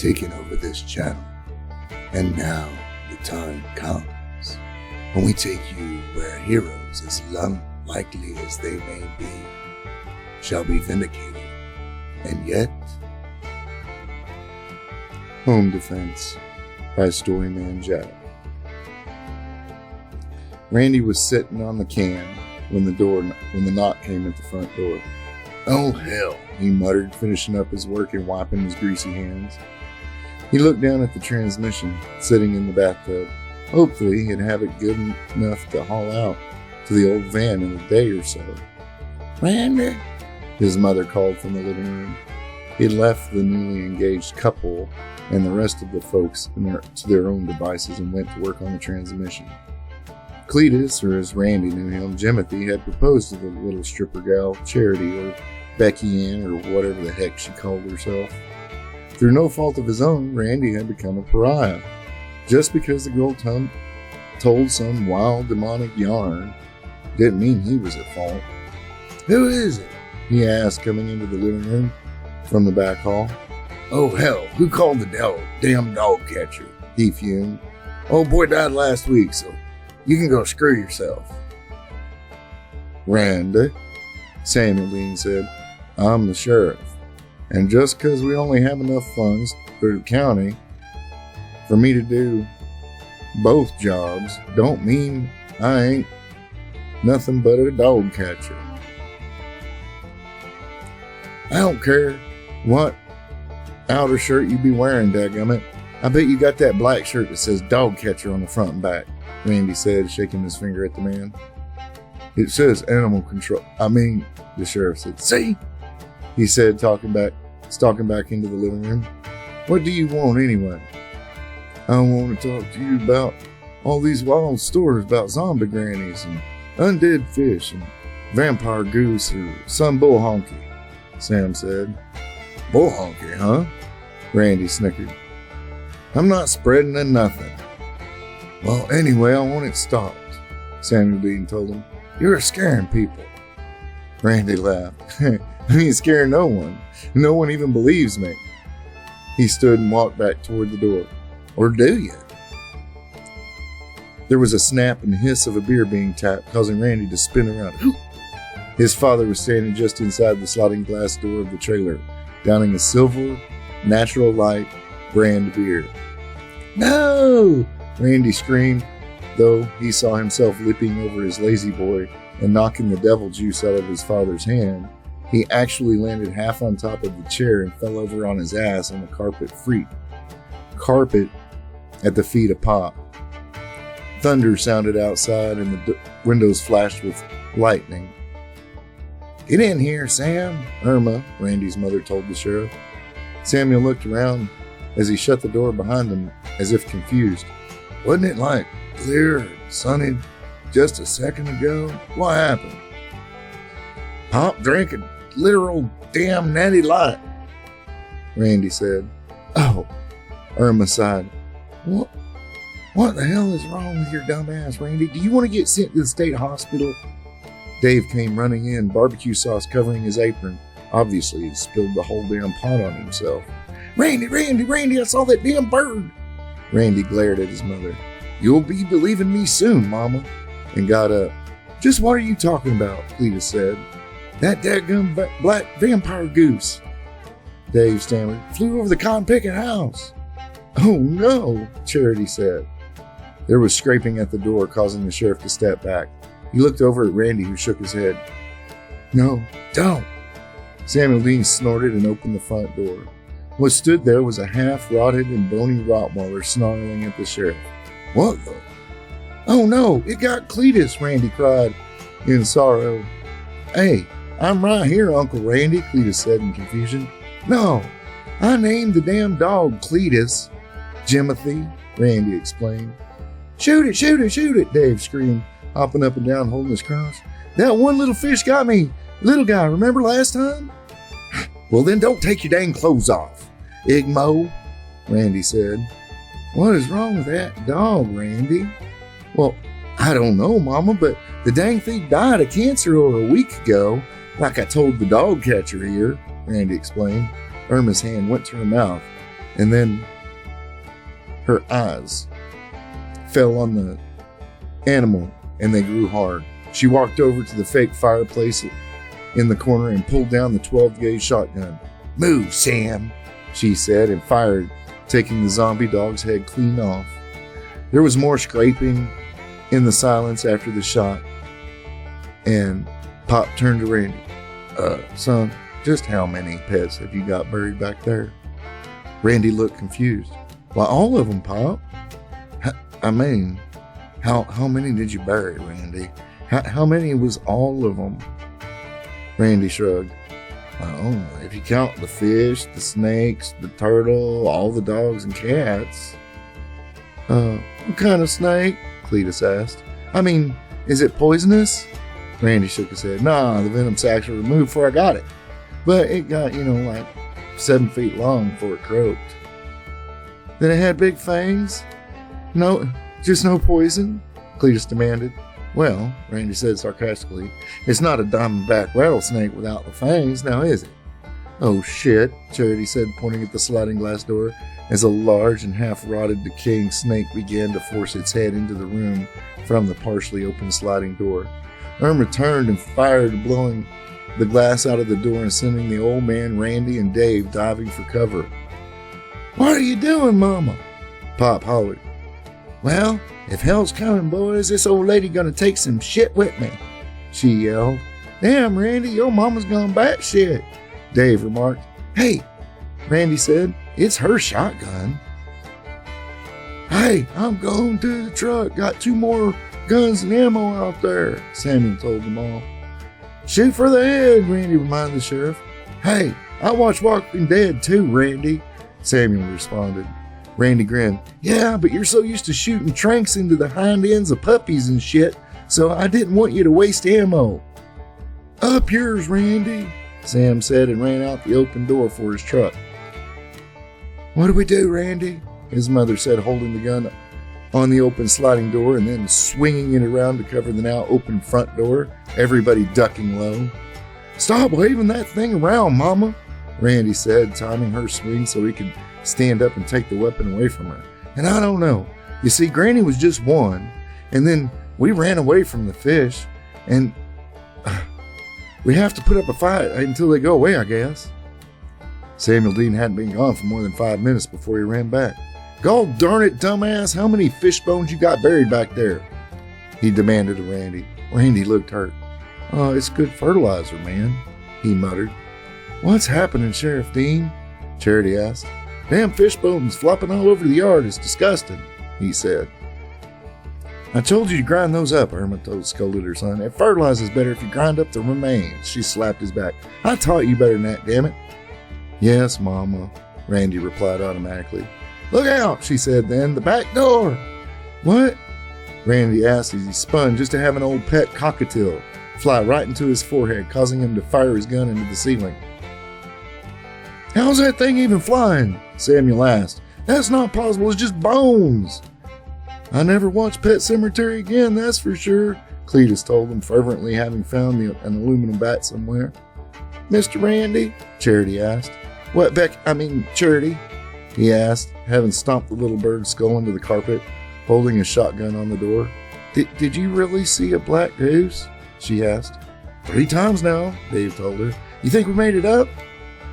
taken over this channel. And now the time comes when we take you where heroes, as unlikely as they may be, shall be vindicated. And yet, Home Defense by StoryMan-Jack. Randy was sitting on the can when the knock came at the front door. "Oh hell," he muttered, finishing up his work and wiping his greasy hands. He looked down at the transmission sitting in the bathtub. Hopefully he'd have it good enough to haul out to the old van in a day or so. "Randy," his mother called from the living room. He had left the newly engaged couple and the rest of the folks to their own devices and went to work on the transmission. Cletus, or as Randy knew him, Jimothy, had proposed to the little stripper gal, Charity, or Becky Ann, or whatever the heck she called herself. Through no fault of his own, Randy had become a pariah. Just because the girl told some wild demonic yarn didn't mean he was at fault. "Who is it?" he asked, coming into the living room from the back hall. "Oh hell, who called the damn dog catcher?" he fumed. "Old boy died last week, so you can go screw yourself." "Randy," Samuel Dean said, "I'm the sheriff. And just because we only have enough funds for the county for me to do both jobs, don't mean I ain't nothing but a dog catcher. I don't care what outer shirt you be wearing, dadgummit. I bet you got that black shirt that says dog catcher on the front and back," Randy said, shaking his finger at the man. "It says animal control. The sheriff said. "See?" he said, stalking back into the living room. "What do you want anyway?" "I want to talk to you about all these wild stories about zombie grannies and undead fish and vampire goose or some bull honky," Sam said. "Bull honky, huh?" Randy snickered. "I'm not spreading of nothing." "Well, anyway, I want it stopped," Samuel Dean told him. "You're scaring people." Randy laughed. "I ain't scaring no one. No one even believes me." He stood and walked back toward the door. "Or do you?" There was a snap and hiss of a beer being tapped, causing Randy to spin around. His father was standing just inside the sliding glass door of the trailer, downing a silver, natural light brand beer. "No!" Randy screamed, though he saw himself leaping over his lazy boy and knocking the devil juice out of his father's hand. He actually landed half on top of the chair and fell over on his ass on the carpet at the feet of Pop. Thunder sounded outside and the windows flashed with lightning. "Get in here, Sam," Irma, Randy's mother, told the sheriff. Samuel looked around as he shut the door behind him, as if confused. "Wasn't it like clear and sunny just a second ago? What happened?" "Pop drank a literal damn natty light," Randy said. "Oh," Irma sighed. What the hell is wrong with your dumb ass, Randy? Do you want to get sent to the state hospital?" Dave came running in, barbecue sauce covering his apron. Obviously, he'd spilled the whole damn pot on himself. Randy, I saw that damn bird." Randy glared at his mother. "You'll be believing me soon, Mama," and got up. "Just what are you talking about?" Cletus said. "That dadgum black vampire goose," Dave stammered, "flew over the cotton picking house." "Oh no," Charity said. There was scraping at the door, causing the sheriff to step back. He looked over at Randy, who shook his head. "No, don't." Samuel Dean snorted and opened the front door. What stood there was a half-rotted and bony Rottweiler snarling at the sheriff. "What the?" "Oh no, it got Cletus," Randy cried in sorrow. "Hey, I'm right here, Uncle Randy," Cletus said in confusion. "No, I named the damn dog Cletus, Jimothy," Randy explained. Shoot it, Dave screamed, hopping up and down, holding his cross. "That one little fish got me. Little guy, remember last time?" "Well, then don't take your dang clothes off, Igmo," Randy said. "What is wrong with that dog, Randy?" "Well, I don't know, Mama, but the dang thing died of cancer over a week ago, like I told the dog catcher here," Randy explained. Irma's hand went to her mouth, And then her eyes fell on the animal and they grew hard. She walked over to the fake fireplace in the corner and pulled down the 12-gauge shotgun. "Move, Sam," she said, and fired, taking the zombie dog's head clean off. There was more scraping in the silence after the shot, and Pop turned to Randy. Son, just how many pets have you got buried back there?" Randy looked confused. "Why, all of them, Pop." I mean, how many did you bury, Randy? How many was all of them?" Randy shrugged. "Oh, if you count the fish, the snakes, the turtle, all the dogs and cats." What kind of snake?" Cletus asked. "I mean, is it poisonous?" Randy shook his head. "Nah, the venom sacs were removed before I got it. But it got, like 7 feet long before it croaked." "Then it had big fangs?" "No, just no poison?" Cletus demanded. "Well," Randy said sarcastically, "it's not a diamondback rattlesnake without the fangs, now is it?" "Oh shit," Charity said, pointing at the sliding glass door, as a large and half-rotted decaying snake began to force its head into the room from the partially open sliding door. Irma turned and fired, blowing the glass out of the door and sending the old man, Randy, and Dave diving for cover. "What are you doing, Mama?" Pop hollered. "Well, if hell's coming, boys, this old lady gonna take some shit with me," she yelled. "Damn, Randy, your mama's gone batshit," Dave remarked. "Hey," Randy said, "it's her shotgun." "Hey, I'm going to the truck. Got 2 more guns and ammo out there," Samuel told them all. "Shoot for the head," Randy reminded the sheriff. "Hey, I watch Walking Dead too, Randy," Samuel responded. Randy grinned. "Yeah, but you're so used to shooting tranks into the hind ends of puppies and shit, so I didn't want you to waste ammo." "Up yours, Randy," Sam said and ran out the open door for his truck. "What do we do, Randy?" his mother said, holding the gun on the open sliding door and then swinging it around to cover the now open front door, everybody ducking low. "Stop waving that thing around, Mama," Randy said, timing her swing so he could stand up and take the weapon away from her. "And I don't know. You see, Granny was just one, and then we ran away from the fish, and we have to put up a fight until they go away, I guess." Samuel Dean hadn't been gone for more than 5 minutes before he ran back. "God darn it, dumbass, how many fish bones you got buried back there?" he demanded of Randy. Randy looked hurt. It's good fertilizer, man," he muttered. "What's happening, Sheriff Dean?" Charity asked. "Damn fish bones flopping all over the yard is disgusting," he said. "I told you to grind those up," Irma scolded her son. "It fertilizes better if you grind up the remains." She slapped his back. "I taught you better than that, damn it." "Yes, Mama," Randy replied automatically. "Look out," she said then. "The back door." "What?" Randy asked as he spun just to have an old pet cockatiel fly right into his forehead, causing him to fire his gun into the ceiling. "How's that thing even flying?" Samuel asked. "That's not possible. It's just bones." "I never watched Pet Cemetery again, that's for sure," Cletus told him fervently, having found an aluminum bat somewhere. "Mr. Randy?" Charity asked. "What, Charity?" he asked, having stomped the little bird's skull into the carpet, holding a shotgun on the door. Did you really see a black goose?" she asked. 3 times now," Dave told her. "You think we made it up?"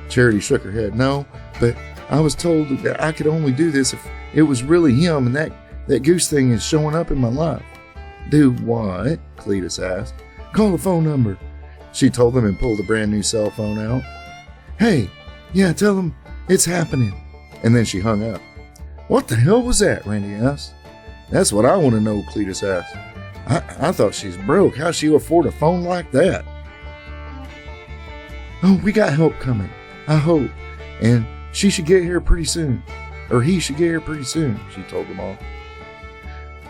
Charity shook her head. "No, but I was told that I could only do this if it was really him, and that goose thing is showing up in my life." "Do what?" Cletus asked. "Call the phone number," she told them and pulled a brand new cell phone out. "Hey, yeah, tell them it's happening." And then she hung up. "What the hell was that?" Randy asked. "That's what I want to know," Cletus asked. I thought she's broke. How'd she afford a phone like that?" "Oh, we got help coming, I hope. And she should get here pretty soon. Or he should get here pretty soon," she told them all.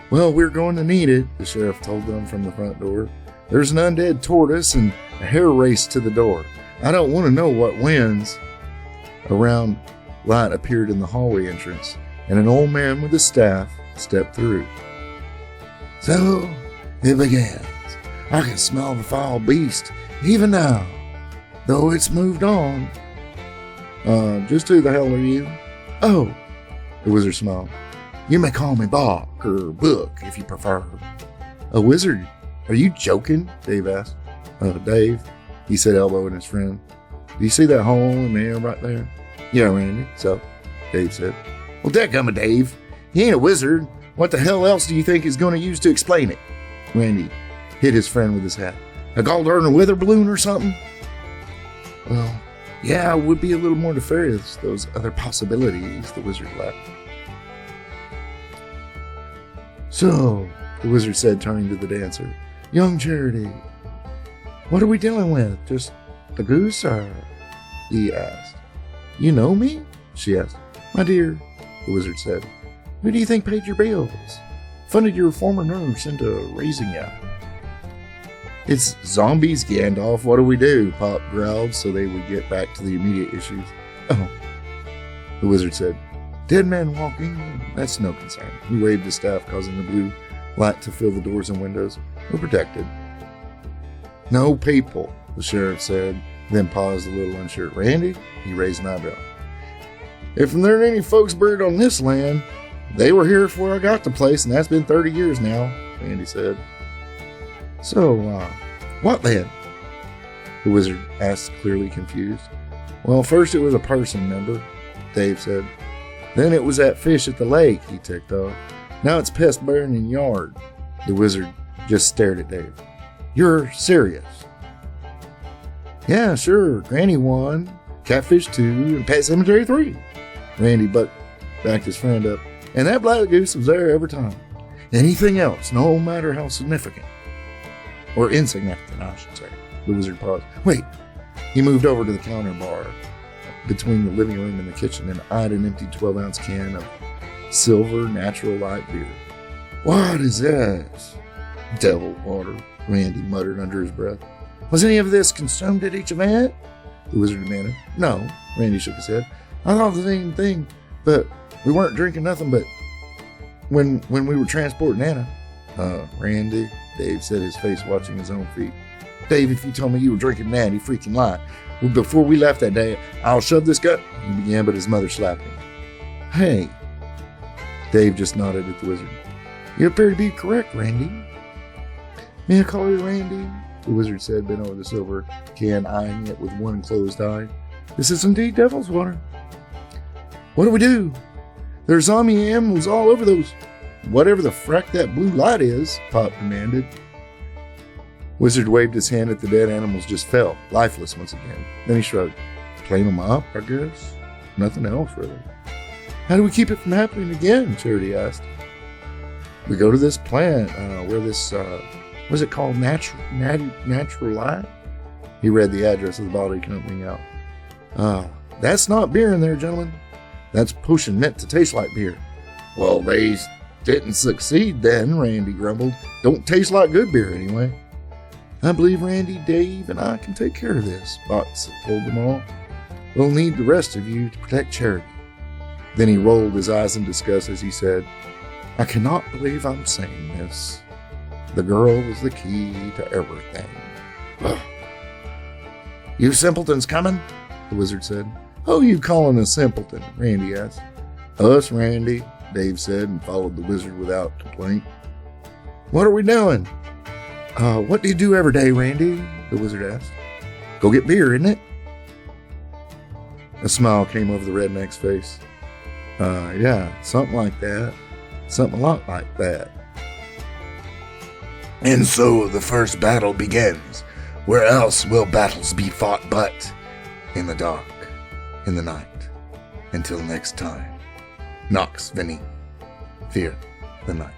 "Well, we're going to need it," the sheriff told them from the front door. "There's an undead tortoise and a hare race to the door. I don't want to know what wins." A round light appeared in the hallway entrance, and an old man with a staff stepped through. "So, it begins. I can smell the foul beast, even now, though it's moved on." Just who the hell are you?" Oh, the wizard smiled. You may call me Bach or Book if you prefer. A wizard? Are you joking? Dave asked. Dave, he said, elbowing his friend. Do you see that hole in the air right there? Yeah, Randy. So, Dave said. Well, dadgummit, Dave. He ain't a wizard. What the hell else do you think he's going to use to explain it? Randy hit his friend with his hat. A Galdern or weather balloon or something? Well, yeah, it would be a little more nefarious, those other possibilities, the wizard laughed. So, the wizard said, turning to the dancer, Young Charity, what are we dealing with? Just the goose, or? He asked. You know me? She asked. My dear, the wizard said, who do you think paid your bills? Funded your former nurse into raising you? It's zombies, Gandalf. What do we do? Pop growled so they would get back to the immediate issues. Oh, the wizard said. Dead man walking? That's no concern. He waved his staff, causing the blue light to fill the doors and windows. We're protected. No people, the sheriff said, then paused a little unsure. Randy? He raised an eyebrow. If there aren't any folks buried on this land, they were here before I got the place, and that's been 30 years now, Randy said. So, what then? The wizard asked, clearly confused. Well, first it was a person, remember? Dave said. Then it was that fish at the lake, he ticked off. Now it's pest burning yard. The wizard just stared at Dave. You're serious? Yeah, sure. Granny 1, Catfish 2, and Pet Cemetery 3. Randy backed his friend up. And that black goose was there every time. Anything else, no matter how significant. Or insignificant, I should say. The wizard paused. Wait. He moved over to the counter bar between the living room and the kitchen and eyed an empty 12-ounce can of silver natural light beer. What is this? Devil water, Randy muttered under his breath. Was any of this consumed at each event? The wizard demanded. No, Randy shook his head. I thought the same thing, but we weren't drinking nothing but when we were transporting Anna. Randy, Dave said, his face watching his own feet. Dave, if you told me you were drinking Natty, freaking lie. Well, before we left that day, I'll shove this gut. He began, but his mother slapped him. Hey. Dave just nodded at the wizard. You appear to be correct, Randy. May I call you Randy? The wizard said, bent over the silver can, eyeing it with one closed eye. This is indeed devil's water. What do we do? There's zombie animals all over those. Whatever the frack that blue light is, Pop demanded. Wizard waved his hand at the dead animals, just fell, lifeless once again. Then he shrugged. Clean them up, I guess. Nothing else, really. How do we keep it from happening again? Charity asked. We go to this plant where this, what's it called? Natural Light? He read the address of the bottle company out. That's not beer in there, gentlemen. That's potion meant to taste like beer. Well, they didn't succeed then, Randy grumbled. Don't taste like good beer anyway. I believe Randy, Dave, and I can take care of this, Box told them all. We'll need the rest of you to protect Charity. Then he rolled his eyes in disgust as he said, I cannot believe I'm saying this. The girl was the key to everything. Ugh. You simpletons coming? The wizard said. Who you calling a simpleton? Randy asked. Us, Randy, Dave said, and followed the wizard without complaint. What are we doing? What do you do every day, Randy? The wizard asked. Go get beer, isn't it? A smile came over the redneck's face. Yeah, something like that. Something a lot like that. And so the first battle begins. Where else will battles be fought but in the dark, in the night? Until next time. Nox Veni. Fear the night.